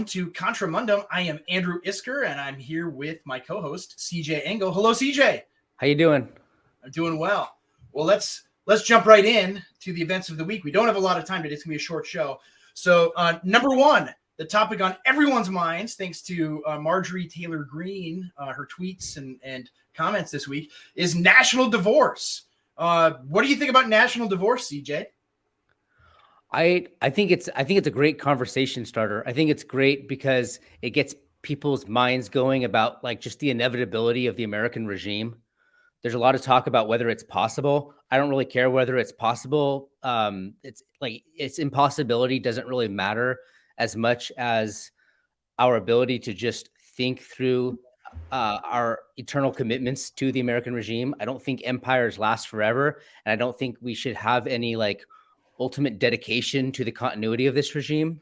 welcome to Contra Mundum. I am Andrew Isker, and I'm here with my co-host, CJ Engel. Hello, CJ. How you doing? I'm doing well. Well, let's jump right in to the events of the week. We don't have a lot of time today. It's going to be a short show. So, number one, the topic on everyone's minds, thanks to Marjorie Taylor Greene, her tweets and comments this week, is national divorce. What do you think about national divorce, CJ? I think it's a great conversation starter. I think it's great because it gets people's minds going about like just the inevitability of the American regime. There's a lot of talk about whether it's possible. I don't really care whether it's possible. It's like its impossibility doesn't really matter as much as our ability to just think through our eternal commitments to the American regime. I don't think empires last forever, and I don't think we should have any like ultimate dedication to the continuity of this regime.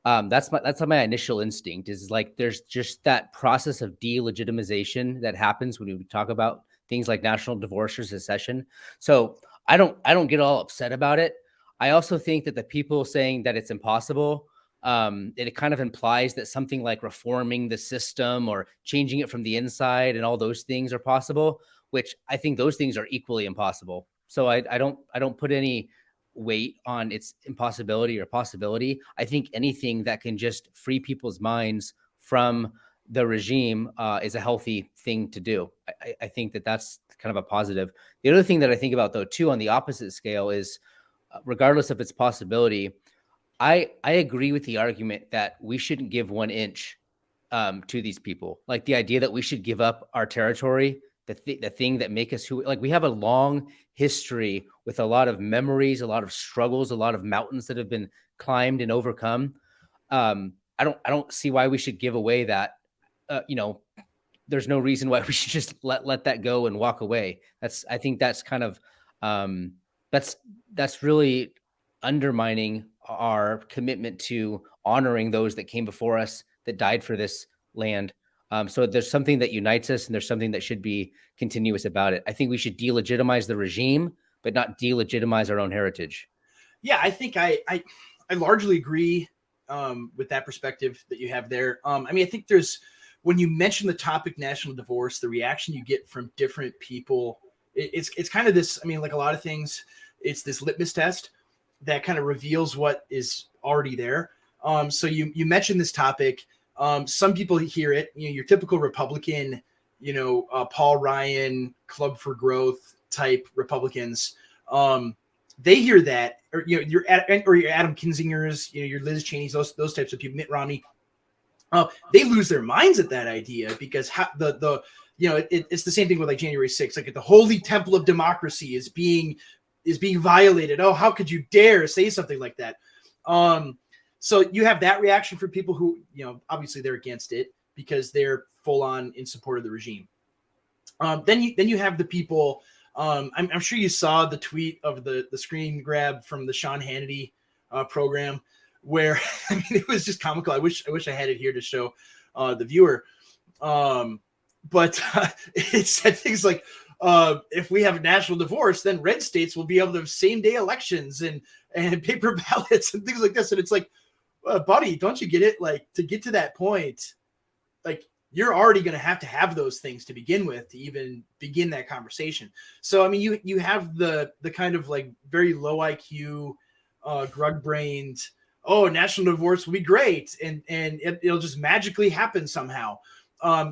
That's my initial instinct is like there's just that process of delegitimization that happens when we talk about things like national divorce or secession. So I don't get all upset about it. I also think that the people saying that it's impossible, it kind of implies that something like reforming the system or changing it from the inside and all those things are possible, which I think those things are equally impossible. So I don't put any weight on its impossibility or possibility. I think anything that can just free people's minds from the regime is a healthy thing to do. I think that that's kind of a positive. The other thing that I think about though too on the opposite scale is regardless of its possibility, I agree with the argument that we shouldn't give 1 inch to these people. Like the idea that we should give up our territory, the thing that make us who, like we have a long history with a lot of memories, a lot of struggles, a lot of mountains that have been climbed and overcome. I don't see why we should give away that. There's no reason why we should just let that go and walk away. I think that's kind of that's really undermining our commitment to honoring those that came before us, that died for this land. So there's something that unites us and there's something that should be continuous about it. I think we should delegitimize the regime, but not delegitimize our own heritage. Yeah, I think I largely agree with that perspective that you have there. I think when you mention the topic national divorce, the reaction you get from different people, it's kind of this, like a lot of things, it's this litmus test that kind of reveals what is already there. So you mentioned this topic. Some people hear it, your typical Republican, Paul Ryan, Club for Growth type Republicans. They hear that, or your Adam Kinzingers, your Liz Cheney's, those types of people, Mitt Romney. They lose their minds at that idea because it's the same thing with like January 6th. Like the holy temple of democracy is being violated. Oh, how could you dare say something like that? So you have that reaction for people who, obviously they're against it because they're full on in support of the regime. Then you have the people. I'm sure you saw the tweet of the screen grab from the Sean Hannity program, where it was just comical. I wish I had it here to show the viewer. But it said things like, if we have a national divorce, then red states will be able to have same day elections and paper ballots and things like this. And it's like, buddy, don't you get it? Like to get to that point, like you're already going to have those things to begin with to even begin that conversation. So, you have the kind of like very low IQ, grug brained, oh, national divorce will be great. And it'll just magically happen somehow.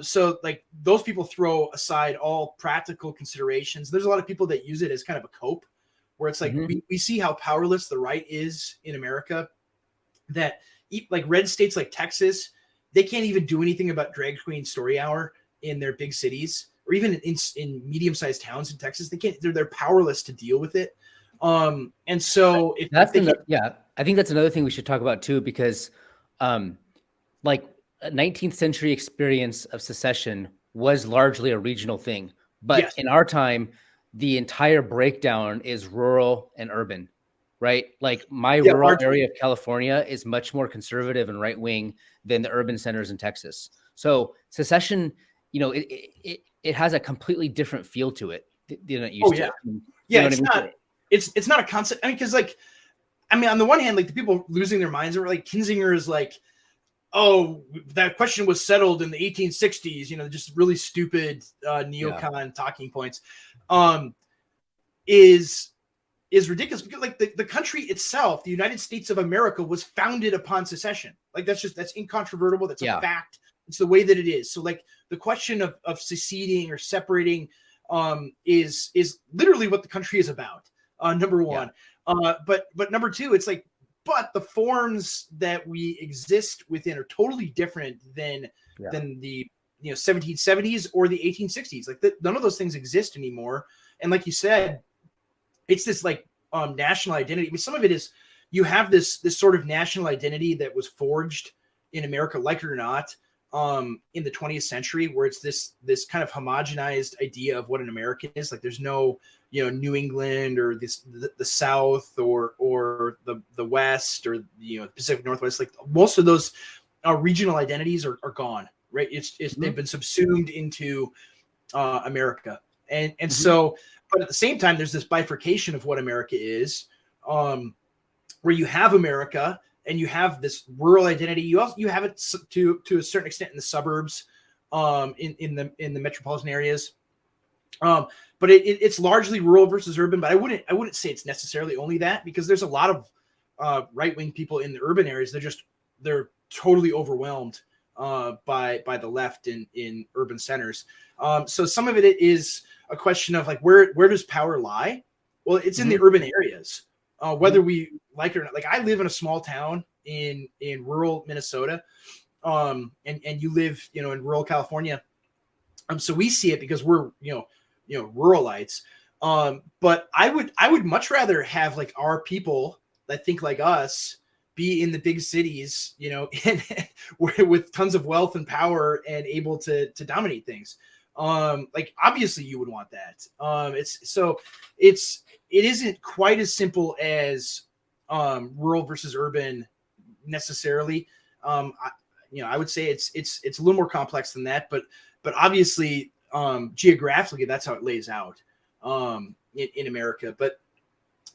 So like those people throw aside all practical considerations. There's a lot of people that use it as kind of a cope where it's like, we see how powerless the right is in America, that like red states like Texas, they can't even do anything about drag queen story hour in their big cities or even in medium-sized towns in Texas. They can't, they're powerless to deal with it. And so I think that's another thing we should talk about too, because like a 19th century experience of secession was largely a regional thing, but in our time, the entire breakdown is rural and urban, right? Like my rural area of California is much more conservative and right-wing than the urban centers in Texas. So secession, it has a completely different feel to it than it used to. It's not a concept. Because on the one hand, like the people losing their minds are like Kinzinger is like, oh, that question was settled in the 1860s, just really stupid neocon talking points, is ridiculous, because like the country itself, the United States of America, was founded upon secession. Like that's incontrovertible. That's a fact. It's the way that it is. So like the question of seceding or separating is literally what the country is about. Number one. But number two, it's like, but the forms that we exist within are totally different than the 1770s or the 1860s. Like none of those things exist anymore. And like you said, it's this like national identity. I mean, some of it is, you have this sort of national identity that was forged in America, like it or not, in the 20th century, where it's this kind of homogenized idea of what an American is. Like there's no, New England or the South or the West or Pacific Northwest. Like most of those regional identities are gone, right? It's they've been subsumed into America, and so. But at the same time, there's this bifurcation of what America is, where you have America and you have this rural identity. You have it to a certain extent in the suburbs, in the metropolitan areas. But it's largely rural versus urban. But I wouldn't say it's necessarily only that, because there's a lot of right-wing people in the urban areas. They're totally overwhelmed by the left in urban centers. So some of it is a question of like, where does power lie? Well, it's in the urban areas, whether we like it or not. Like I live in a small town in rural Minnesota, and you live, in rural California. So we see it because we're, ruralites. But I would much rather have like our people that think like us be in the big cities, and with tons of wealth and power and able to dominate things. Like obviously you would want that. It isn't quite as simple as rural versus urban necessarily. I would say it's a little more complex than that, but obviously geographically that's how it lays out in America. But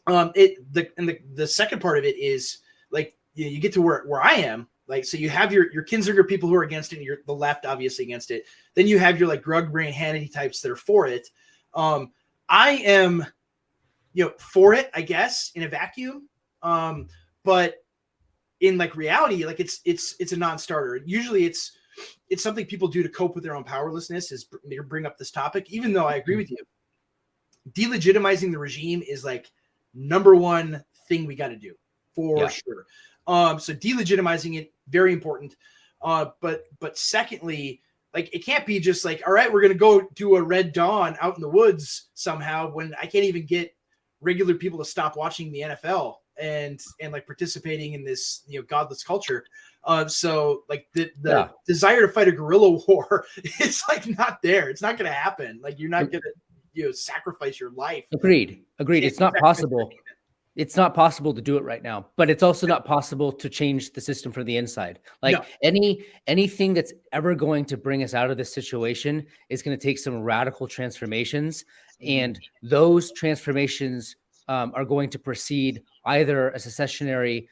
the second part of it is like you get to where I am. Like, so you have your Kinzinger people who are against it, and you're the left obviously against it. Then you have your like Grug Brain Hannity types that are for it. I am, for it, I guess, in a vacuum. But in like reality, like it's a non-starter. Usually it's something people do to cope with their own powerlessness, is bring up this topic, even though I agree with you. Delegitimizing the regime is like number one thing we got to do for sure. So delegitimizing it, very important. But secondly, like it can't be just like, all right, we're going to go do a Red Dawn out in the woods somehow, when I can't even get regular people to stop watching the NFL and like participating in this, godless culture. So like the desire to fight a guerrilla war is like not there. It's not going to happen. Like you're not going to, sacrifice your life. Agreed. It's not possible. It's not possible to do it right now, but it's also not possible to change the system from the inside. Like anything that's ever going to bring us out of this situation is going to take some radical transformations. And those transformations are going to precede either a secessionary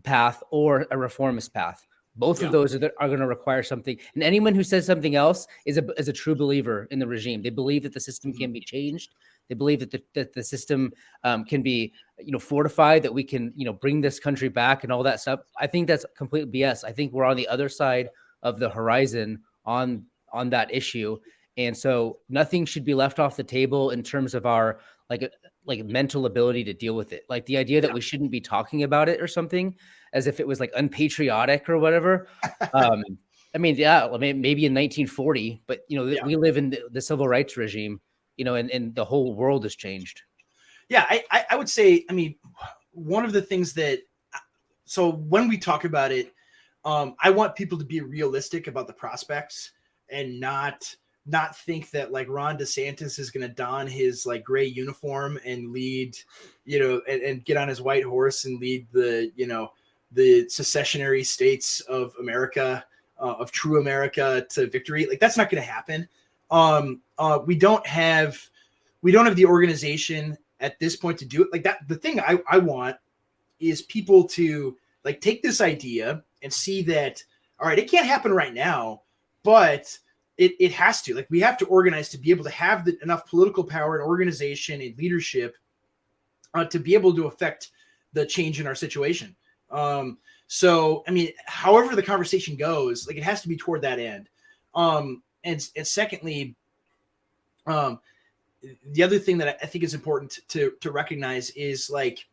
path or a reformist path. Both of those are going to require something. And anyone who says something else is a true believer in the regime. They believe that the system can be changed. They believe that the system can be, fortified, that we can, bring this country back and all that stuff. I think that's complete BS. I think we're on the other side of the horizon on that issue. And so nothing should be left off the table in terms of our like mental ability to deal with it. Like the idea that we shouldn't be talking about it or something, as if it was like unpatriotic or whatever. Maybe in 1940, but we live in the civil rights regime, and the whole world has changed. Yeah, I would say, one of the things that, so when we talk about it, I want people to be realistic about the prospects and not think that like Ron DeSantis is going to don his like gray uniform and lead, and get on his white horse and lead the secessionary states of America, of true America, to victory. Like that's not going to happen. We don't have the organization at this point to do it like that. The thing I want is people to like take this idea and see that all right, it can't happen right now, but it has to. Like, we have to organize to be able to have enough political power and organization and leadership to be able to affect the change in our situation. So, I mean, however the conversation goes, like, it has to be toward that end. And secondly, the other thing that I think is important to recognize is, like,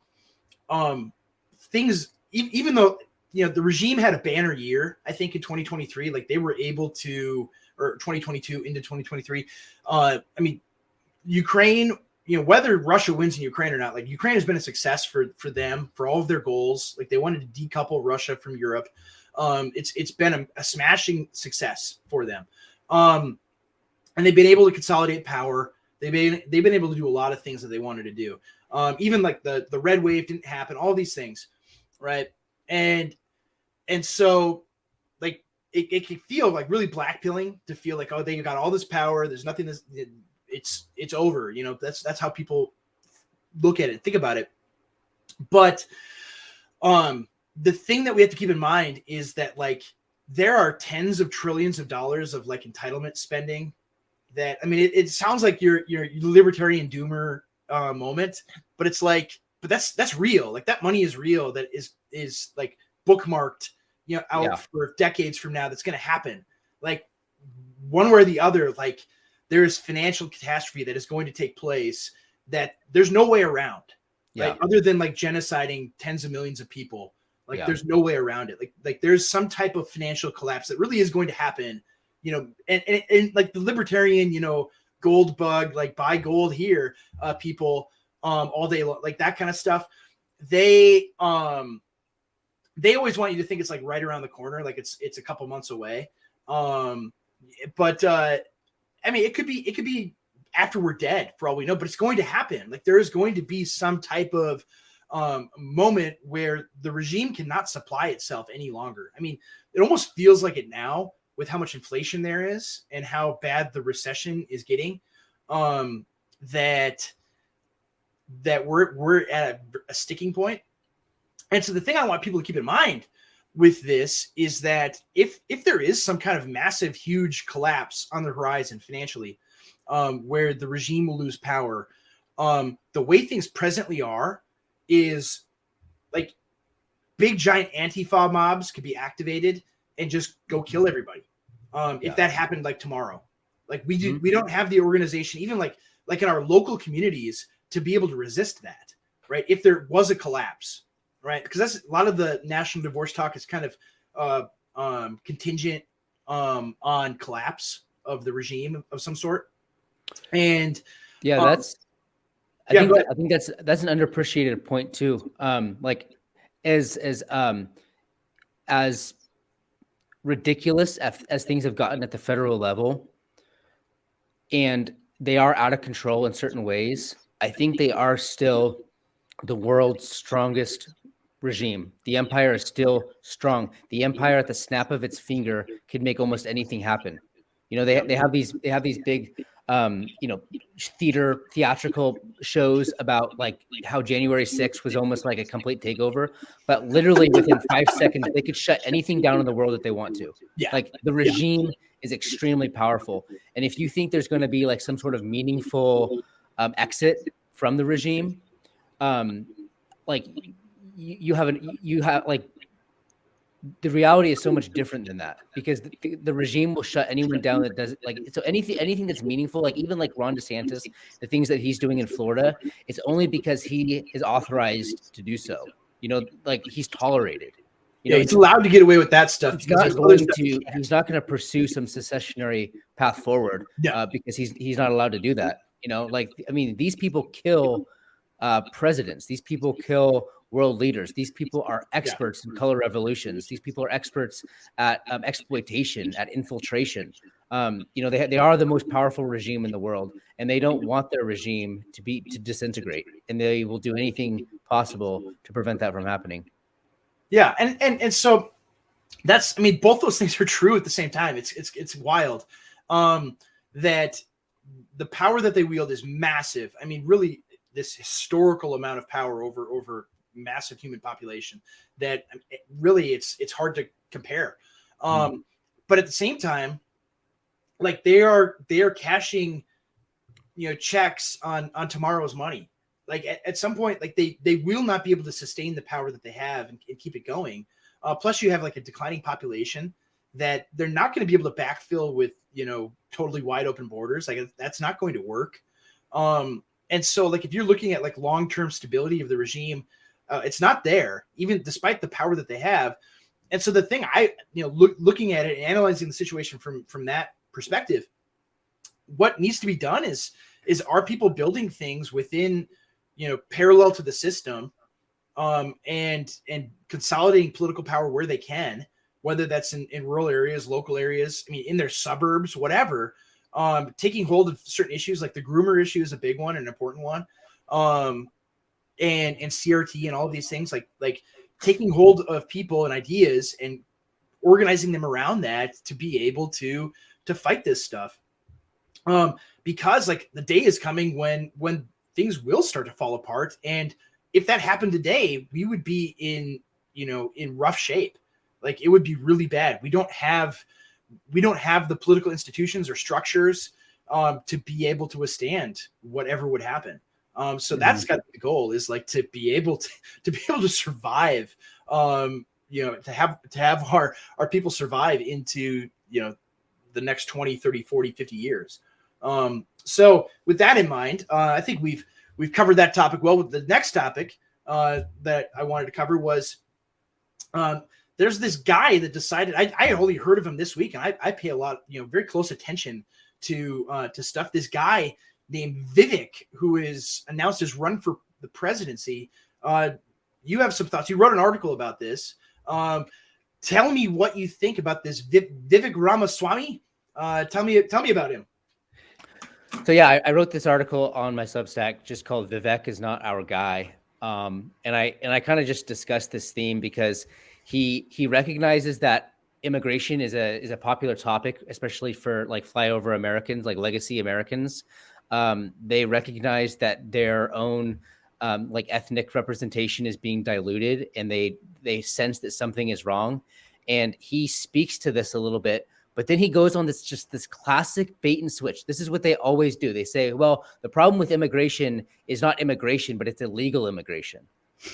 things, even though, the regime had a banner year, I think in 2023, like, they were able to, or 2022 into 2023. I mean, Ukraine, whether Russia wins in Ukraine or not, like, Ukraine has been a success for them, for all of their goals. Like, they wanted to decouple Russia from Europe. It's been a smashing success for them. And they've been able to consolidate power. They've been able to do a lot of things that they wanted to do. Even like the red wave didn't happen, all these things. Right. And so, like, it can feel like really blackpilling to feel like, oh, they got all this power. There's nothing it's over. That's how people look at it, think about it. But the thing that we have to keep in mind is that, like, there are tens of trillions of dollars of, like, entitlement spending that, I mean, it sounds like your libertarian doomer moment, but it's like, but that's real. Like, that money is real. That is like bookmarked, out for decades from now. That's going to happen. Like, one way or the other, like, there is financial catastrophe that is going to take place that there's no way around. Right? Other than, like, genociding tens of millions of people. Like, there's no way around it. Like there's some type of financial collapse that really is going to happen, and like the libertarian, gold bug, like, buy gold here, people, all day long, like that kind of stuff. They always want you to think it's, like, right around the corner. Like, it's a couple months away. But I mean, it could be after we're dead, for all we know, but it's going to happen. Like, there is going to be some type of moment where the regime cannot supply itself any longer. I mean, it almost feels like it now with how much inflation there is and how bad the recession is getting, that we're at a sticking point. And so the thing I want people to keep in mind with this is that if there is some kind of massive, huge collapse on the horizon financially, where the regime will lose power, the way things presently are is, like, big giant Antifa mobs could be activated and just go kill everybody. If that happened, like, tomorrow, like, we don't have the organization, even like in our local communities, to be able to resist that. Right. If there was a collapse, right. Because that's a lot of the national divorce talk is kind of contingent on collapse of the regime of some sort. And I think that's an underappreciated point too. Like, as ridiculous as things have gotten at the federal level, and they are out of control in certain ways, I think they are still the world's strongest regime. The empire is still strong. The empire, at the snap of its finger, could make almost anything happen. They have these big theatrical shows about, like, how January 6th was almost like a complete takeover, but literally within 5 seconds they could shut anything down in the world that they want to. Like, the regime is extremely powerful, and if you think there's going to be, like, some sort of meaningful exit from the regime, like, you have like, the reality is so much different than that, because the regime will shut anyone down that does, like, so anything that's meaningful, like, even like Ron DeSantis, the things that he's doing in Florida, it's only because he is authorized to do so. Like, he's tolerated. He's allowed to get away with that stuff. He's not going to pursue some secessionary path forward, because he's not allowed to do that. Like, I mean, these people kill presidents. These people kill world leaders. These people are experts in color revolutions. These people are experts at exploitation, at infiltration. They are the most powerful regime in the world, and they don't want their regime to disintegrate, and they will do anything possible to prevent that from happening. Yeah, and so that's, I mean, both those things are true at the same time. It's wild that the power that they wield is massive. I mean, really, this historical amount of power over massive human population that really it's hard to compare. But at the same time, like they are cashing, checks on tomorrow's money. Like at some point, like they will not be able to sustain the power that they have and keep it going. Plus you have like a declining population that they're not going to be able to backfill with, totally wide open borders. Like that's not going to work. And so like, if you're looking at like long-term stability of the regime, it's not there, even despite the power that they have. And so the thing looking at it and analyzing the situation from that perspective, what needs to be done is are people building things within, parallel to the system, and consolidating political power where they can, whether that's in rural areas, local areas, in their suburbs, whatever, taking hold of certain issues. Like the groomer issue is a big one, an important one. And CRT and all of these things, like taking hold of people and ideas and organizing them around that to be able to fight this stuff. Because like the day is coming when things will start to fall apart. And if that happened today, we would be in rough shape. Like it would be really bad. We don't have the political institutions or structures to be able to withstand whatever would happen. So that's got to be the goal, is like to be able to survive, to have our people survive into, the next 20, 30, 40, 50 years. So with that in mind, I think we've covered that topic well. With the next topic that I wanted to cover was, there's this guy that decided, I had only heard of him this week, and I pay a lot, very close attention to stuff. This guy named Vivek, who is announced his run for the presidency. You have some thoughts. You wrote an article about this. Tell me what you think about this Vivek Ramaswamy. Tell me about him. So yeah, I wrote this article on my Substack just called "Vivek is Not Our Guy," and I kind of just discussed this theme because he recognizes that immigration is a popular topic, especially for like flyover Americans, like legacy Americans. They recognize that their own like ethnic representation is being diluted, and they sense that something is wrong. And he speaks to this a little bit, but then he goes on this classic bait and switch. This is what they always do. They say, well, the problem with immigration is not immigration, but it's illegal immigration,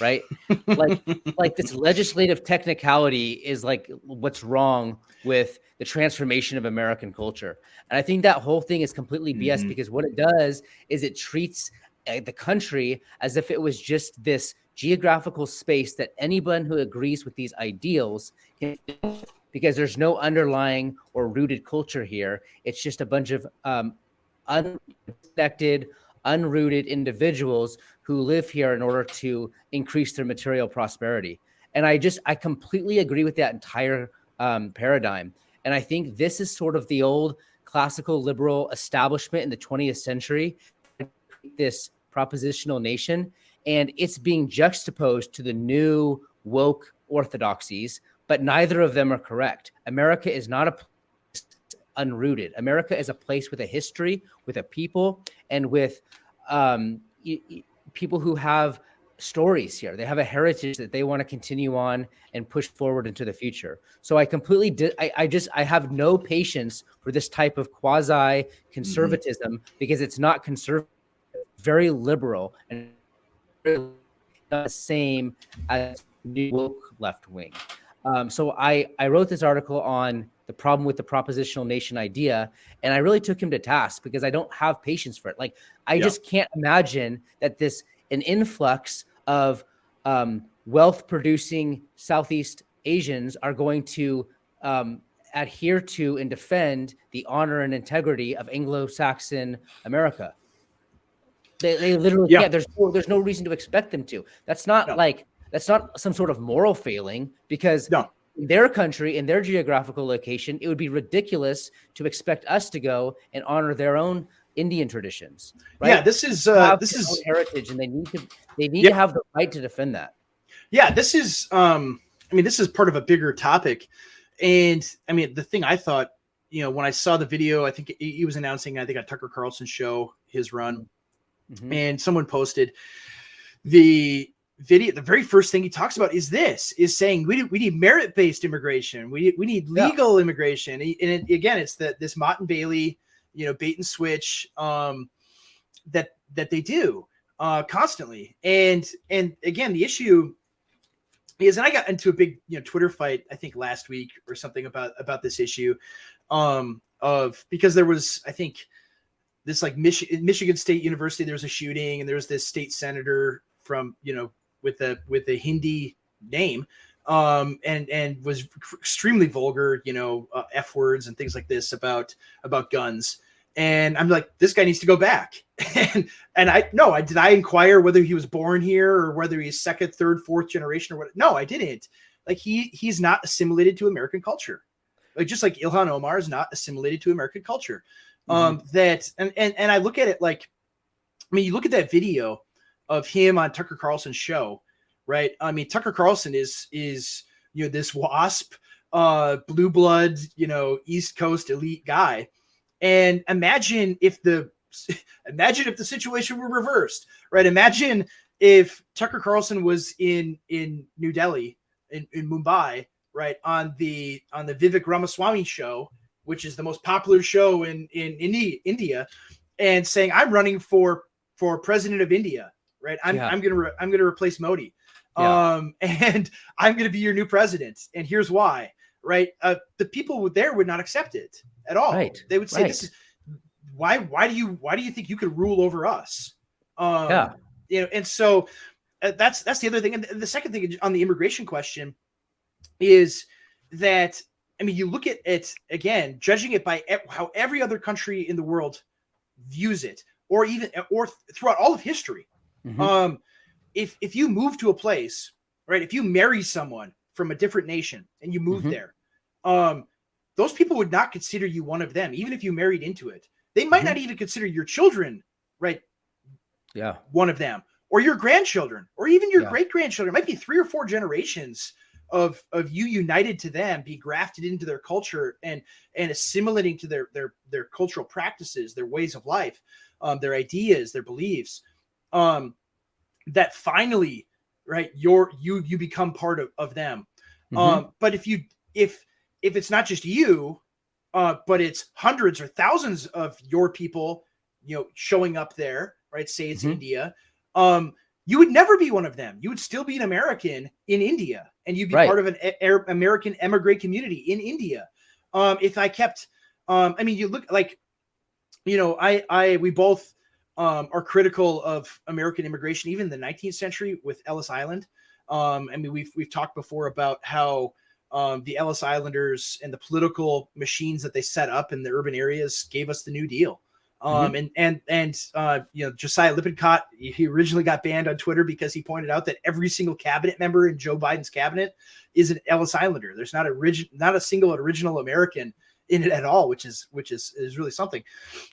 right? like this legislative technicality is like what's wrong with the transformation of American culture. And I think that whole thing is completely BS, because what it does is it treats the country as if it was just this geographical space that anyone who agrees with these ideals can, because there's no underlying or rooted culture here. It's just a bunch of unconnected, unrooted individuals who live here in order to increase their material prosperity. And I completely agree with that entire paradigm. And I think this is sort of the old classical liberal establishment in the 20th century, this propositional nation, and it's being juxtaposed to the new woke orthodoxies, but neither of them are correct. America is not a place unrooted. America is a place with a history, with a people, and with people who have stories here. They have a heritage that they want to continue on and push forward into the future. So I completely I have no patience for this type of quasi conservatism, because it's not conservative, very liberal, and not the same as new woke left wing. So I wrote this article on the problem with the propositional nation idea, and I really took him to task because I don't have patience for it. Like I just can't imagine that an influx of wealth producing Southeast Asians are going to adhere to and defend the honor and integrity of Anglo-Saxon America. They literally can't. There's no reason to expect them to. That's not that's not some sort of moral failing, because in their country, in their geographical location, it would be ridiculous to expect us to go and honor their own Indian traditions. Right? Yeah, this is heritage, and they need to have the right to defend that. Yeah, this is this is part of a bigger topic. And the thing I thought, when I saw the video, I think he was announcing, I think on Tucker Carlson's show, his run. And someone posted the video, the very first thing he talks about is saying we need merit-based immigration. We need legal immigration. And again, it's this Mott and Bailey, bait and switch that they do constantly. And again, the issue is, and I got into a big Twitter fight, I think last week or something about this issue because there was, I think, this like Michigan State University, there was a shooting, and there was this state senator from with a Hindi name, and was extremely vulgar, F words and things like this about guns. And I'm like, this guy needs to go back. and did I inquire whether he was born here or whether he's second, third, fourth generation or what? No, I didn't. Like he's not assimilated to American culture. Like just like Ilhan Omar is not assimilated to American culture. That I look at it like, I mean, you look at that video of him on Tucker Carlson's show, right? I mean, Tucker Carlson is this WASP, blue blood, East Coast elite guy. And imagine if the situation were reversed, right? Imagine if Tucker Carlson was in New Delhi, in Mumbai, right, on the Vivek Ramaswamy show, which is the most popular show in India, and saying, I'm running for president of India, right? I'm gonna replace Modi, and I'm gonna be your new president, and here's why, right? The people there would not accept it at all. Right. They would say, "This is why do you think you could rule over us?" And so that's the other thing. And the second thing on the immigration question is that, I mean, you look at it again, judging it by how every other country in the world views it, or throughout all of history. If you move to a place, right, if you marry someone from a different nation and you move there, those people would not consider you one of them, even if you married into it. They might not even consider your children, right? Yeah, one of them, or your grandchildren, or even your great grandchildren. It might be 3 or 4 generations of you united to them, be grafted into their culture and assimilating to their cultural practices, their ways of life, their ideas, their beliefs, that finally, right, you become part of them. But if it's not just you, but it's hundreds or thousands of your people, showing up there, right? Say it's India. You would never be one of them. You would still be an American in India, and you'd be part of an American emigre community in India. If I kept, I mean, you look like, we both are critical of American immigration, even in the 19th century with Ellis Island. I mean, we've talked before about how the Ellis Islanders and the political machines that they set up in the urban areas gave us the New Deal. And Josiah Lippincott, he originally got banned on Twitter because he pointed out that every single cabinet member in Joe Biden's cabinet is an Ellis Islander. There's not a single original American in it at all, which is really something.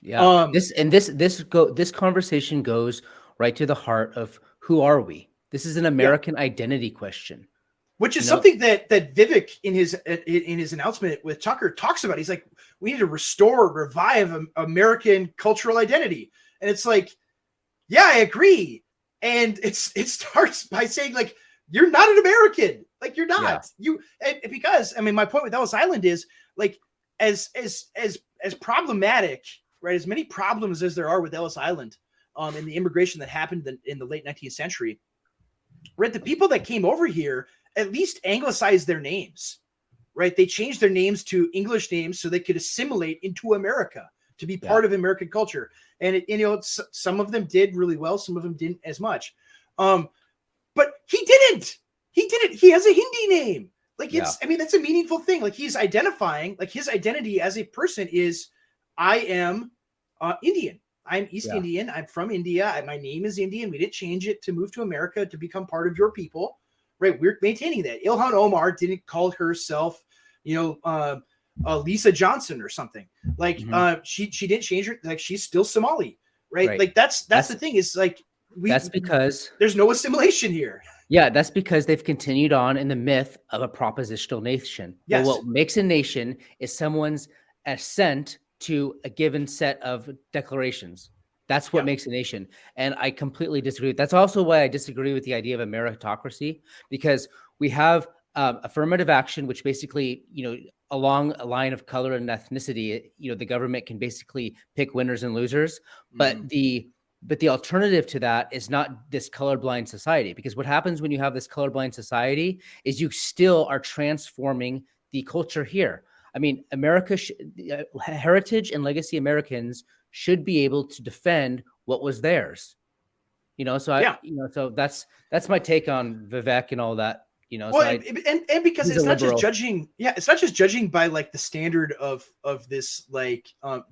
Yeah. This conversation goes right to the heart of who are we? This is an American identity question. Which is something that Vivek in his announcement with Tucker talks about. He's like, we need to revive American cultural identity. And it's like, yeah, I agree. And it starts by saying, like, you're not an American. Like, you're not. Because I mean, my point with Ellis Island is, like, as problematic, right, as many problems as there are with Ellis Island, and the immigration that happened in the late 19th century, right, the people that came over here at least anglicized their names, right? They changed their names to English names so they could assimilate into America, to be part of American culture. And some of them did really well, some of them didn't as much. But he didn't. He has a Hindi name. Like, I mean, that's a meaningful thing. Like, he's identifying, like, his identity as a person is, I am Indian. I'm East Indian. I'm from India. My name is Indian. We didn't change it to move to America to become part of your people. Right, we're maintaining that. Ilhan Omar didn't call herself, Lisa Johnson or something. Like, she didn't change her. Like, she's still Somali, right? Like, that's the thing. Is like that's because there's no assimilation here. Yeah, that's because they've continued on in the myth of a propositional nation. Yes. Well, what makes a nation is someone's assent to a given set of declarations. That's what makes a nation. And I completely disagree. That's also why I disagree with the idea of a meritocracy, because we have affirmative action, which basically, along a line of color and ethnicity, the government can basically pick winners and losers. But the alternative to that is not this colorblind society, because what happens when you have this colorblind society is you still are transforming the culture here. I mean, heritage and legacy Americans should be able to defend what was theirs. So that's my take on Vivek and all that. Well, and because it's not just judging, it's not just judging by like the standard of this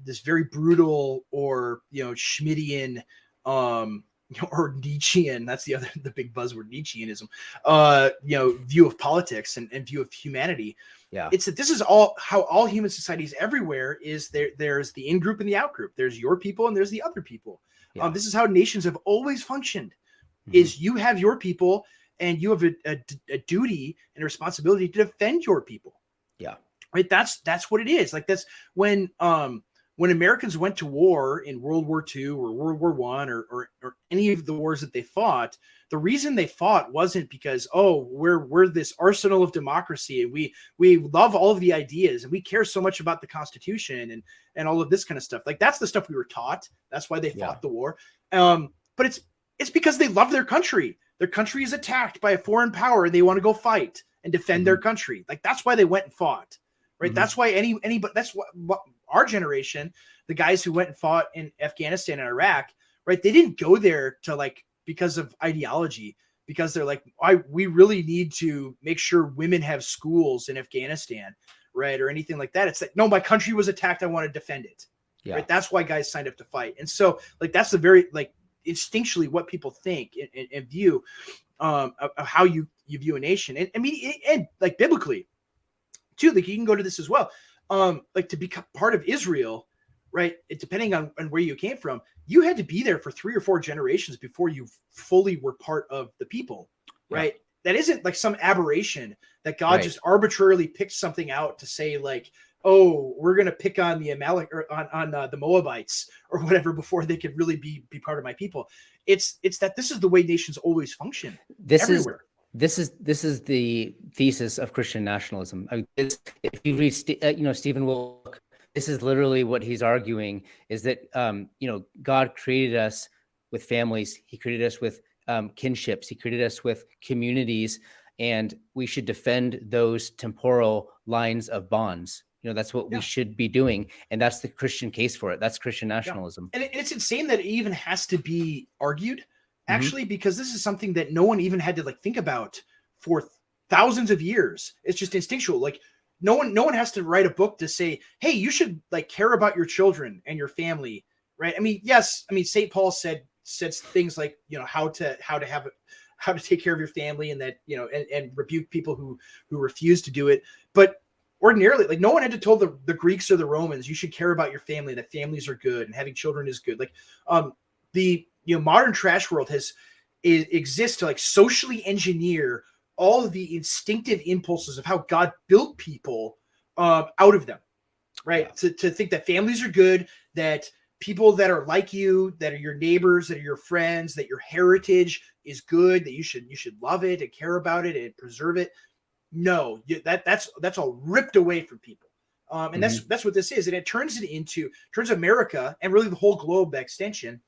this very brutal or Schmittian or Nietzschean, that's the big buzzword, Nietzscheanism, view of politics and view of humanity. Yeah, it's that this is how all human societies everywhere is. There's the in group and the out group. There's your people and there's the other people. Yeah. This is how nations have always functioned. Is you have your people and you have a duty and a responsibility to defend your people. Yeah, right. That's what it is. Like that's when Americans went to war in World War II or World War I or any of the wars that they fought, the reason they fought wasn't because, we're this arsenal of democracy and we love all of the ideas and we care so much about the Constitution and all of this kind of stuff. Like that's the stuff we were taught. That's why they fought the war. But it's because they love their country. Their country is attacked by a foreign power and they want to go fight and defend their country. Like that's why they went and fought. Right. That's why anybody, that's what our generation, the guys who went and fought in Afghanistan and Iraq, right? They didn't go there to because of ideology, because they're like, we really need to make sure women have schools in Afghanistan, right? Or anything like that. It's like, no, my country was attacked. I want to defend it. Yeah. Right. That's why guys signed up to fight. And so that's the very instinctually what people think and view of how you view a nation. And I mean, and biblically, too, you can go to this as well. To become part of Israel, right? Depending on where you came from, you had to be there for 3 or 4 generations before you fully were part of the people, right? Yeah. That isn't like some aberration that God just arbitrarily picked something out to say we're going to pick on the Amalek or on the Moabites or whatever before they could really be part of my people. It's that this is the way nations always function. Everywhere. This is the thesis of Christian nationalism. If you read, Stephen Wilk, this is literally what he's arguing: is that God created us with families, He created us with kinships, He created us with communities, and we should defend those temporal lines of bonds. That's what we should be doing, and that's the Christian case for it. That's Christian nationalism. And it's insane that it even has to be argued. Actually, because this is something that no one even had to think about for thousands of years. It's just instinctual. No one has to write a book to say, hey, you should care about your children and your family, right? I mean, yes. I mean, St. Paul said things like, how to take care of your family and that, and rebuke people who refuse to do it. But ordinarily, no one had to tell the Greeks or the Romans, you should care about your family, that families are good and having children is good. The modern trash world exists to socially engineer all of the instinctive impulses of how God built people out of them, right? Yeah. To think that families are good, that people that are like you, that are your neighbors, that are your friends, that your heritage is good, that you should love it and care about it and preserve it. No, that's all ripped away from people. And that's what this is. And it turns America and really the whole globe by extension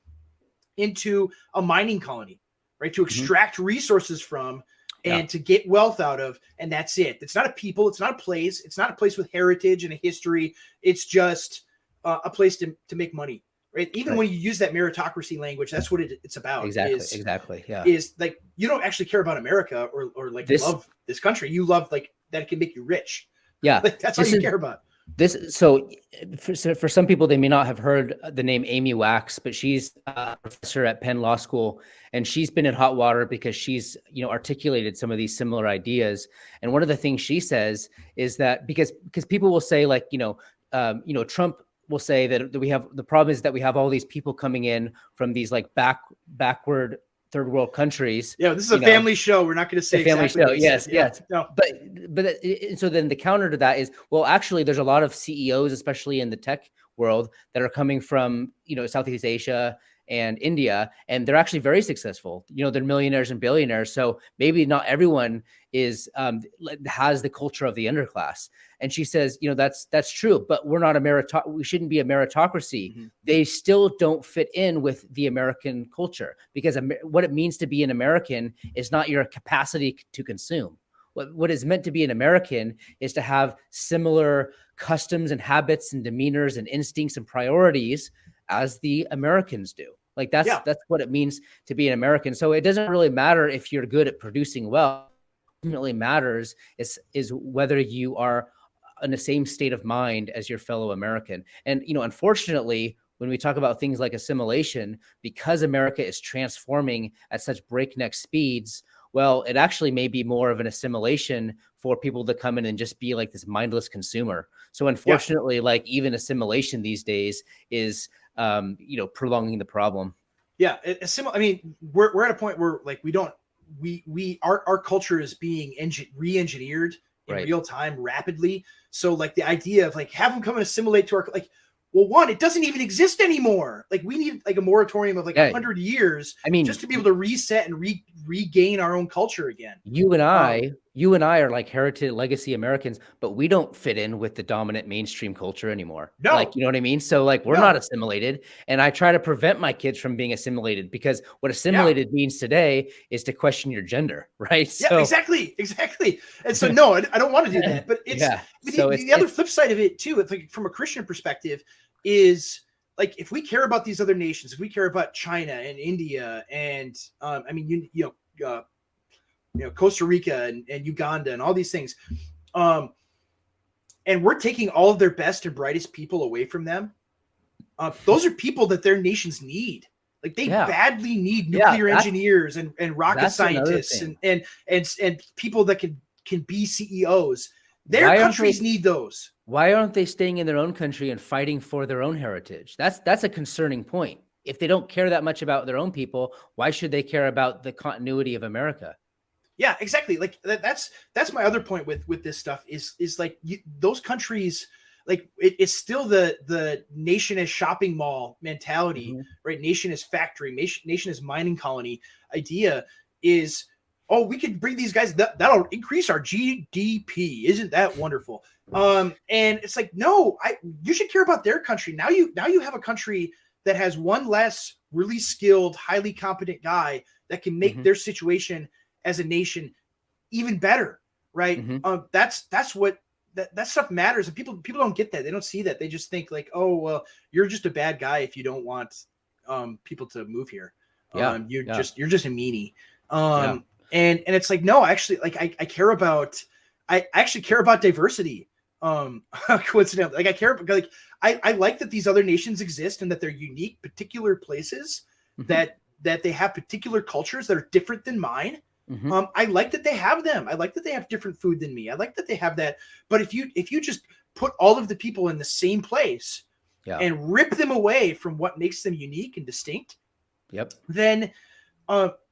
into a mining colony, right? To extract resources from and to get wealth out of. And that's it. It's not a people. It's not a place. It's not a place with heritage and a history. It's just a place to make money, right? Even when you use that meritocracy language, that's what it's about. Exactly. Yeah. Is you don't actually care about America or love this country. You love that it can make you rich. Yeah. That's all you care about. So for some people, they may not have heard the name Amy Wax, but she's a professor at Penn Law School, and she's been in hot water because she's, articulated some of these similar ideas. And one of the things she says is that because people will say Trump will say that we have, the problem is that we have all these people coming in from these backward third world countries. Yeah, this is a family show. We're not going to say family exactly show. Yes. No. But so then the counter to that is, well, actually, there's a lot of CEOs, especially in the tech world, that are coming from Southeast Asia and India, and they're actually very successful. You know, they're millionaires and billionaires. So maybe not everyone is has the culture of the underclass. And she says, you know, that's true, but we're not we shouldn't be a meritocracy. Mm-hmm. They still don't fit in with the American culture, because what it means to be an American is not your capacity to consume. What is meant to be an American is to have similar customs and habits and demeanors and instincts and priorities as the Americans do. Like that's what it means to be an American. So it doesn't really matter if you're good at producing wealth. What ultimately matters is whether you are in the same state of mind as your fellow American. And, you know, unfortunately, when we talk about things like assimilation, because America is transforming at such breakneck speeds, well, it actually may be more of an assimilation for people to come in and just be like this mindless consumer. So unfortunately, like even assimilation these days is, you know, prolonging the problem. Yeah. I mean, we're at a point where like, our culture is being re-engineered in real time rapidly. So like the idea of like, have them come and assimilate to our, like, well, one, it doesn't even exist anymore. Like we need like a moratorium of like 100 years, I mean, just to be able to reset and regain our own culture again. You and I are like heritage legacy Americans, but we don't fit in with the dominant mainstream culture anymore. No. Like, you know what I mean? So like, we're not assimilated, and I try to prevent my kids from being assimilated, because what assimilated means today is to question your gender, right? So, yeah, exactly. And so, no, I don't want to do that, but it's, the other flip side of it too. It's like from a Christian perspective is like, if we care about these other nations, if we care about China and India and, I mean, you know, Costa Rica and Uganda and all these things. And we're taking all of their best and brightest people away from them. Those are people that their nations need. Like they badly need nuclear engineers and rocket scientists and people that can be CEOs. Their countries need those. Why aren't they staying in their own country and fighting for their own heritage? That's a concerning point. If they don't care that much about their own people, why should they care about the continuity of America? Yeah, exactly. Like that's my other point with this stuff is like those countries, like it's still the nation as shopping mall mentality, right? Nation as factory, nation as mining colony idea is, oh, we could bring these guys, that'll increase our GDP. Isn't that wonderful? And it's like, no, you should care about their country. Now you have a country that has one less really skilled, highly competent guy that can make their situation as a nation even better, right? That's what that stuff matters, and people don't get that. They don't see that. They just think like, oh, well, you're just a bad guy if you don't want people to move here. You're just a meanie. And it's like, no, actually, like I actually care about diversity. Coincidentally, like I care about, like I like that these other nations exist and that they're unique, particular places that they have particular cultures that are different than mine. I like that they have them. I like that they have different food than me. I like that they have that. But if you just put all of the people in the same place and rip them away from what makes them unique and distinct, then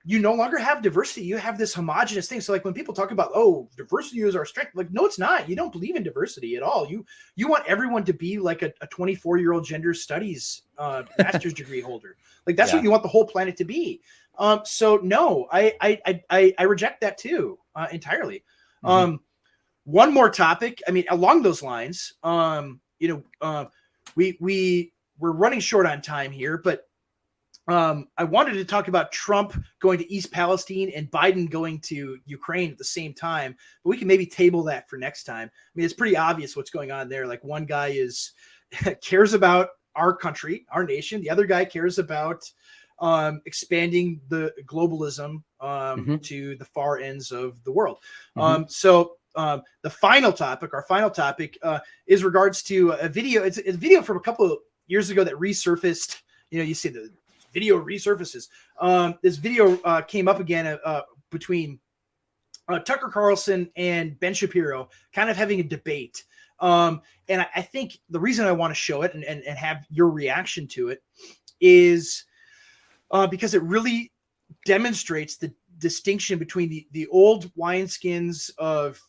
you no longer have diversity. You have this homogenous thing. So like when people talk about, oh, diversity is our strength, like, no, it's not. You don't believe in diversity at all. You want everyone to be like a 24-year-old gender studies master's degree holder. Like that's what you want the whole planet to be. So no, I reject that too, entirely. One more topic. I mean, along those lines, we're running short on time here, but I wanted to talk about Trump going to East Palestine and Biden going to Ukraine at the same time, but we can maybe table that for next time. I mean, it's pretty obvious what's going on there. Like one guy cares about our country, our nation. The other guy cares about expanding the globalism to the far ends of the world. So our final topic is regards to a video. It's a video from a couple of years ago that resurfaced. You know, you see the video resurfaces. This video came up again between Tucker Carlson and Ben Shapiro, kind of having a debate. And I think the reason I want to show it and have your reaction to it is because it really demonstrates the distinction between the old wineskins of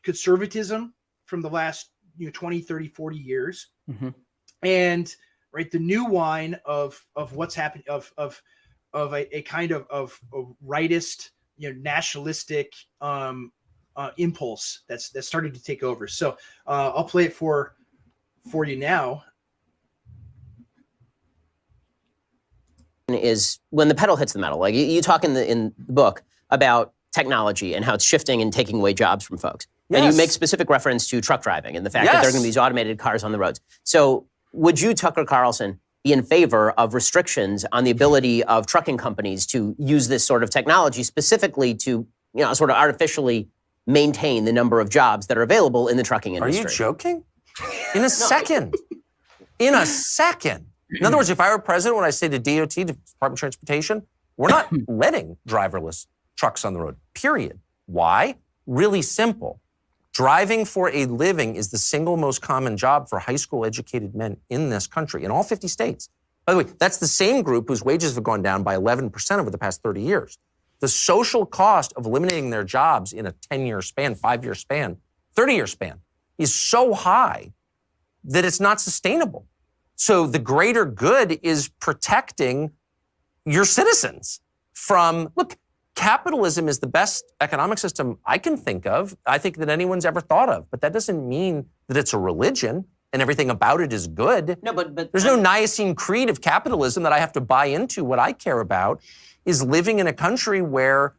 conservatism from the last 20, 30, 40 years and right? The new wine of what's happening, of a kind of rightist, nationalistic impulse that's starting to take over. So I'll play it for you now. Is when the pedal hits the metal. Like you talk in the book about technology and how it's shifting and taking away jobs from folks. Yes. And you make specific reference to truck driving and the fact that there are going to be these automated cars on the roads. So would you, Tucker Carlson, be in favor of restrictions on the ability of trucking companies to use this sort of technology specifically to, sort of artificially maintain the number of jobs that are available in the trucking industry? Are you joking? In a second. In a second. In other words, if I were president, when I say to DOT, Department of Transportation, we're not letting driverless trucks on the road, period. Why? Really simple. Driving for a living is the single most common job for high school educated men in this country, in all 50 states. By the way, that's the same group whose wages have gone down by 11% over the past 30 years. The social cost of eliminating their jobs in a 10-year span, 5-year span, 30-year span is so high that it's not sustainable. So the greater good is protecting your citizens from, look, capitalism is the best economic system I can think of, I think that anyone's ever thought of, but that doesn't mean that it's a religion and everything about it is good. No, but there's no Nicene Creed of capitalism that I have to buy into. What I care about is living in a country where,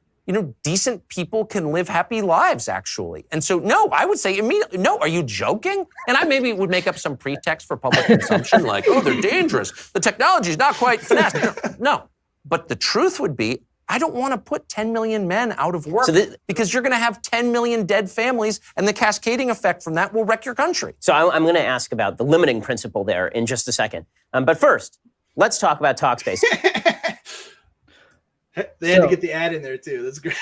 decent people can live happy lives, actually. And so, no, I would say immediately, no, are you joking? And I maybe would make up some pretext for public consumption, like, oh, they're dangerous. The technology is not quite finessed. No, but the truth would be, I don't want to put 10 million men out of work because you're going to have 10 million dead families, and the cascading effect from that will wreck your country. So I'm going to ask about the limiting principle there in just a second. But first, let's talk about Talkspace. They had to get the ad in there too. That's great.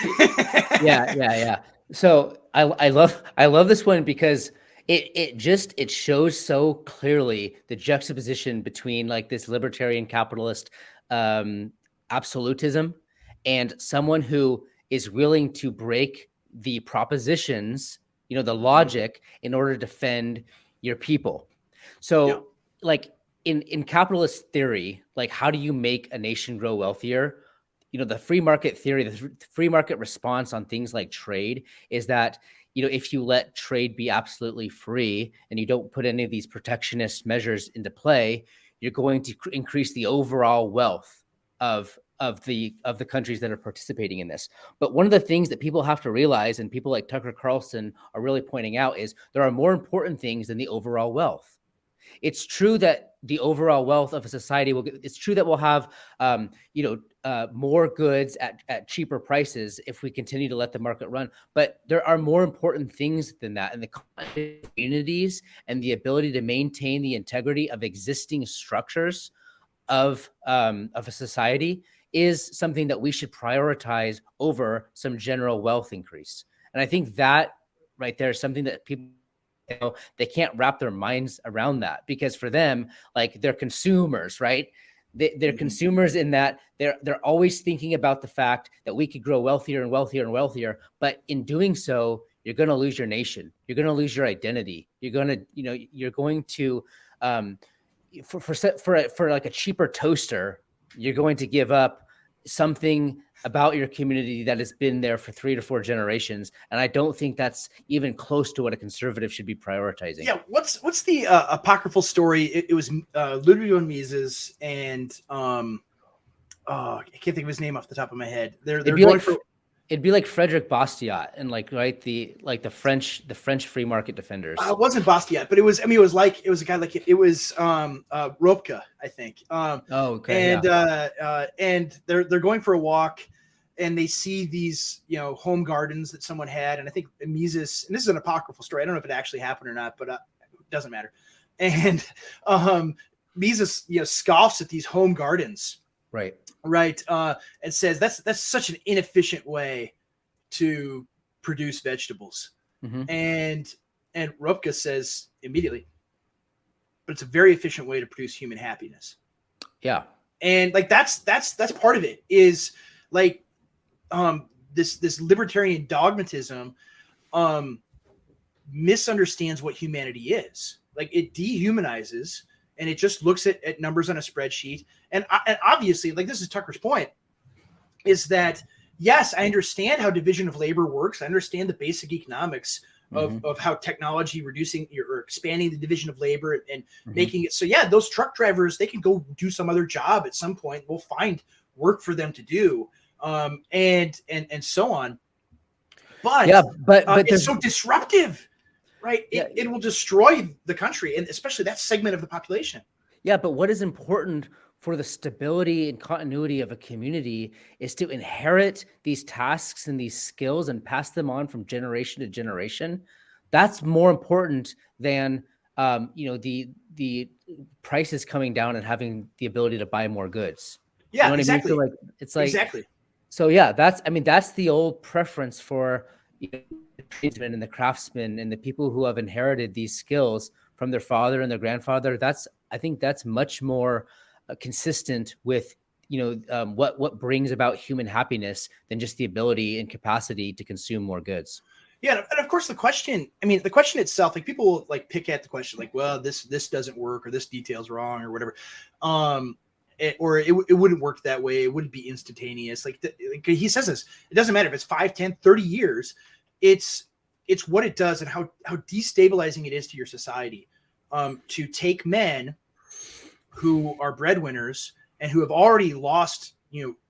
Yeah. So I love this one because it shows so clearly the juxtaposition between like this libertarian capitalist absolutism and someone who is willing to break the propositions, the logic in order to defend your people. So like in capitalist theory, like how do you make a nation grow wealthier? The free market theory, the free market response on things like trade is that, if you let trade be absolutely free and you don't put any of these protectionist measures into play, you're going to increase the overall wealth of the countries that are participating in this. But one of the things that people have to realize, and people like Tucker Carlson are really pointing out, is there are more important things than the overall wealth. It's true that the overall wealth of a society it's true that we'll have, more goods at cheaper prices if we continue to let the market run. But there are more important things than that. And the communities and the ability to maintain the integrity of existing structures of a society is something that we should prioritize over some general wealth increase. And I think that right there is something that people, they can't wrap their minds around that, because for them, like, they're consumers, right? They're consumers in that they're always thinking about the fact that we could grow wealthier and wealthier and wealthier. But in doing so, you're going to lose your nation. You're going to lose your identity. You're going to, for like a cheaper toaster, you're going to give up something about your community that has been there for 3 to 4 generations. And I don't think that's even close to what a conservative should be prioritizing. Yeah. What's the apocryphal story? It was Ludwig von Mises and I can't think of his name off the top of my head. They're going for. It'd be like Frederick Bastiat and the French free market defenders. It wasn't Bastiat, but it was a guy like it was Ropke, I think. Okay. And they're going for a walk, and they see these home gardens that someone had, and I think Mises, and this is an apocryphal story, I don't know if it actually happened or not, but it doesn't matter. And Mises scoffs at these home gardens. Right. And says that's such an inefficient way to produce vegetables. Mm-hmm. And Ropke says immediately, but it's a very efficient way to produce human happiness. Yeah. And like that's part of it, is like this libertarian dogmatism misunderstands what humanity is. Like, it dehumanizes and it just looks at numbers on a spreadsheet. And obviously, like, this is Tucker's point, is that, yes, I understand how division of labor works. I understand the basic economics of how technology reducing or expanding the division of labor and making it so, yeah, those truck drivers, they can go do some other job at some point. We'll find work for them to do, and so on. But it's so disruptive, right? It will destroy the country, and especially that segment of the population. Yeah, but what is important for the stability and continuity of a community is to inherit these tasks and these skills and pass them on from generation to generation. That's more important than the prices coming down and having the ability to buy more goods. Yeah, you know what exactly. I mean? So it's like exactly. So yeah, that's the old preference for the tradesmen and the craftsmen and the people who have inherited these skills from their father and their grandfather. I think that's much more consistent with what brings about human happiness than just the ability and capacity to consume more goods. Yeah, and of course the question itself, like, people will like pick at the question, like, well, this doesn't work, or this detail's wrong, or whatever. It wouldn't work that way. It wouldn't be instantaneous. Like he says this, it doesn't matter if it's 5, 10, 30 years. It's what it does and how destabilizing it is to your society, to take men who are breadwinners and who have already lost,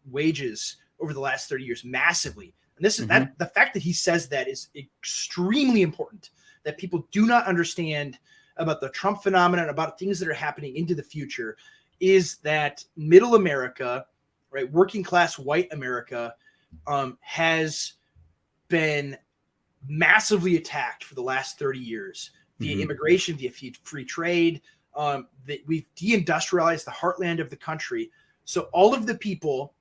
wages over the last 30 years massively. And this is that the fact that he says that is extremely important, that people do not understand about the Trump phenomenon, about things that are happening into the future, is that middle America, right, working class white America, has been massively attacked for the last 30 years via immigration, via free trade. That we've deindustrialized the heartland of the country. So all of the people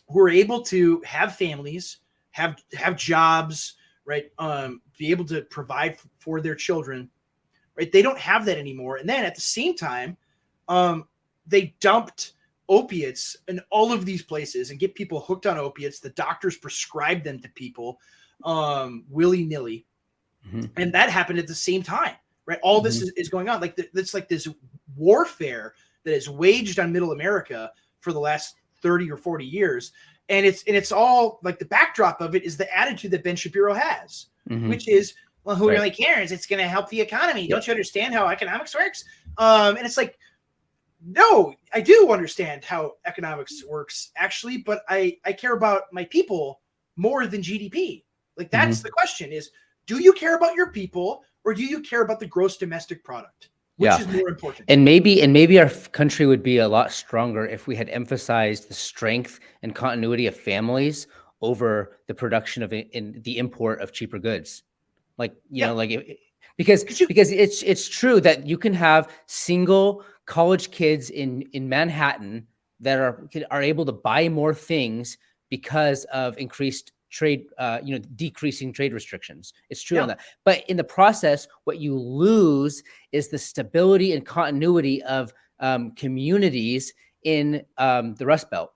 who are able to have families, have jobs, right, be able to provide for their children, right, they don't have that anymore. And then at the same time, they dumped opiates in all of these places and get people hooked on opiates. The doctors prescribe them to people willy-nilly. And that happened at the same time, right? All this is going on. Like, it's like this warfare that is waged on middle America for the last 30 or 40 years. And it's all like, the backdrop of it is the attitude that Ben Shapiro has, which is, well, who really cares? It's going to help the economy. Don't you understand how economics works? And it's like, no, I do understand how economics works, actually, but I care about my people more than GDP. Like, that's the question is, do you care about your people, or do you care about the gross domestic product? Which is more important? And maybe our country would be a lot stronger if we had emphasized the strength and continuity of families over the production of the import of cheaper goods. Like, because it's true that you can have single college kids in Manhattan that are able to buy more things because of increased trade, decreasing trade restrictions. It's true on that. But in the process, what you lose is the stability and continuity of communities in the Rust Belt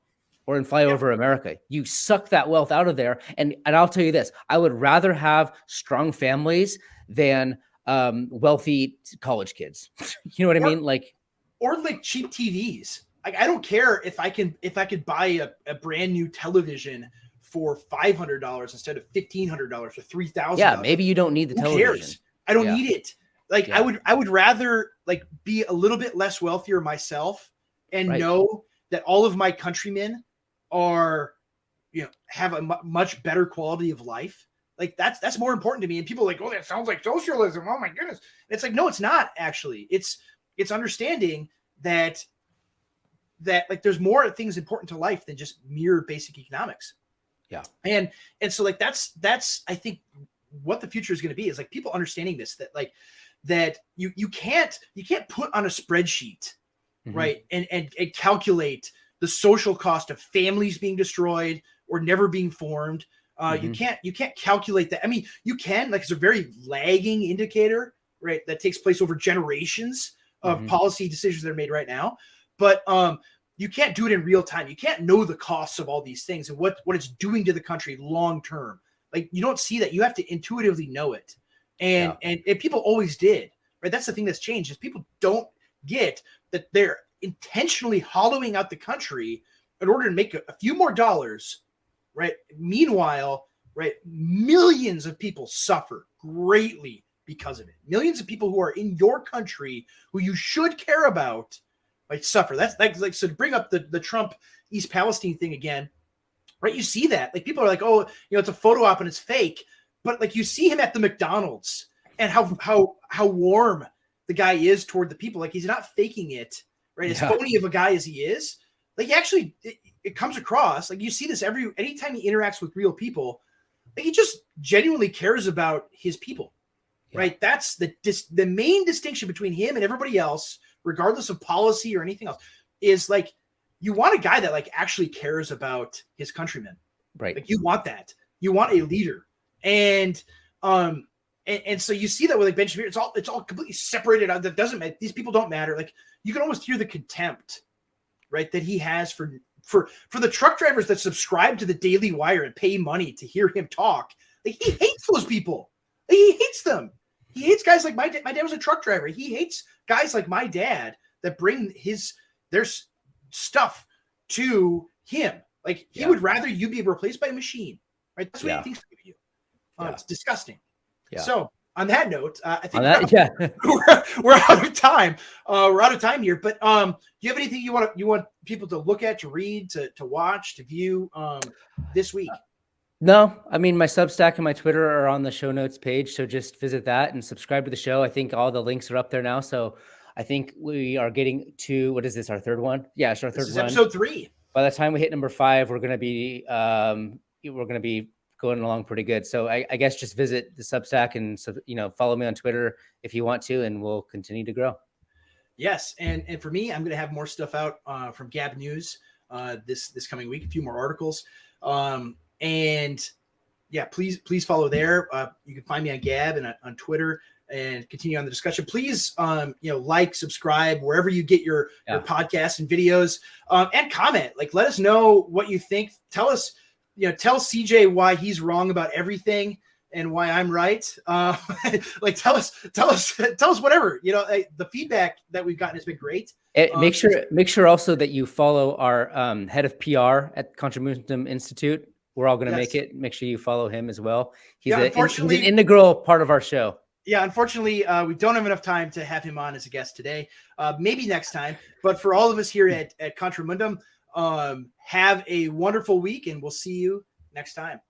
or in flyover America. You suck that wealth out of there. And I'll tell you this, I would rather have strong families than wealthy college kids. You know what I mean? Or cheap TVs. Like, I don't care if I could buy a brand new television for $500 instead of $1,500 or $3,000. Yeah, maybe you don't need the television. Who cares? I don't need it. Like, I would rather like be a little bit less wealthier myself and know that all of my countrymen are, have a much better quality of life. Like, that's more important to me. And people are like, oh, that sounds like socialism. Oh my goodness. And it's like, no, it's not actually. It's understanding that like, there's more things important to life than just mere basic economics. Yeah. And so, like, that's I think what the future is going to be, is like people understanding this, that you can't put on a spreadsheet, right, and calculate the social cost of families being destroyed or never being formed. You can't calculate that. I mean, you can, like, it's a very lagging indicator, right, that takes place over generations of policy decisions that are made right now. But you can't do it in real time. You can't know the costs of all these things and what it's doing to the country long term. Like, you don't see that. You have to intuitively know it. And people always did, right? That's the thing that's changed, is people don't get that they're intentionally hollowing out the country in order to make a few more dollars, right? Meanwhile, right, millions of people suffer greatly because of it. Millions of people who are in your country who you should care about, like, suffer. That's like, so to bring up the Trump East Palestine thing again, right? You see that, like, people are like, oh, it's a photo op and it's fake, but like, you see him at the McDonald's and how warm the guy is toward the people. Like, he's not faking it, right? As phony of a guy as he is, like, he actually, it comes across, like, you see this anytime he interacts with real people, like, he just genuinely cares about his people, right? That's the main distinction between him and everybody else, regardless of policy or anything else, is like, you want a guy that like actually cares about his countrymen, right? Like, you want that. You want a leader, and so you see that with like Ben Shapiro. It's all completely separated out. That doesn't matter. These people don't matter. Like, you can almost hear the contempt, right, that he has for the truck drivers that subscribe to the Daily Wire and pay money to hear him talk. Like, he hates those people. Like, he hates them. He hates guys like my dad. My dad was a truck driver. He hates guys like my dad that bring their stuff to him. Like, he would rather you be replaced by a machine, right? That's what he thinks of you. It's disgusting. Yeah. So on that note, I think we're out of time. We're out of time here. But do you have anything you want people to look at, to read, to watch, to view this week? No, I mean, my Substack and my Twitter are on the show notes page, so just visit that and subscribe to the show. I think all the links are up there now. So I think we are getting to, what is this, our third one? Yeah, it's our third one. Episode 3. By the time we hit number 5, we're going to be going along pretty good. So I guess just visit the Substack and follow me on Twitter if you want to, and we'll continue to grow. Yes, and for me, I'm going to have more stuff out from Gab News this coming week. A few more articles, and yeah, please follow there. You can find me on Gab and on Twitter, and continue on the discussion. Please, like, subscribe wherever you get your podcasts and videos, and comment. Like, let us know what you think. Tell us. Tell CJ why he's wrong about everything and why I'm right. Like, tell us whatever. The feedback that we've gotten has been great. Make sure also that you follow our head of PR at Contra Mundum Institute. We're all going to make it. Make sure you follow him as well. He's an integral part of our show. Yeah, unfortunately, we don't have enough time to have him on as a guest today. Maybe next time. But for all of us here at Contra Mundum, have a wonderful week, and we'll see you next time.